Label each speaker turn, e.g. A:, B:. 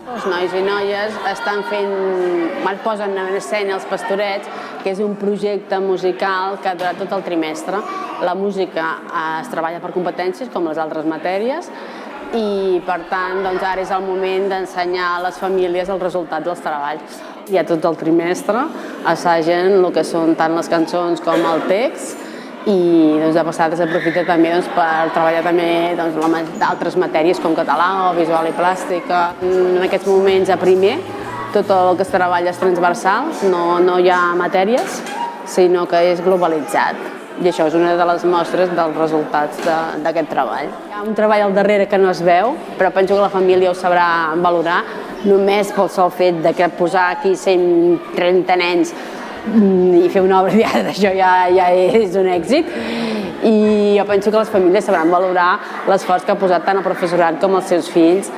A: Els nois i noies estan posen en escena Els Pastorets, que és un projecte musical que durà tot el trimestre. La música es treballa per competències, com les altres matèries, i per tant ara és el moment d'ensenyar a les famílies els resultats dels treballs. I a tot el trimestre assagen el que són tant les cançons com el text, i de passada s'aprofita també per treballar també d'altres matèries com català o visual i plàstica. En aquests moments a primer tot el que es treballa és transversal, no hi ha matèries, sinó que és globalitzat. I això és una de les mostres dels resultats d'aquest treball. Hi ha un treball al darrere que no es veu, però penso que la família ho sabrà valorar, només pel sol fet de posar aquí 130 nens i fer una obra d'això ja és un èxit, i jo penso que les famílies sabran valorar l'esforç que ha posat tant el professorat com els seus fills.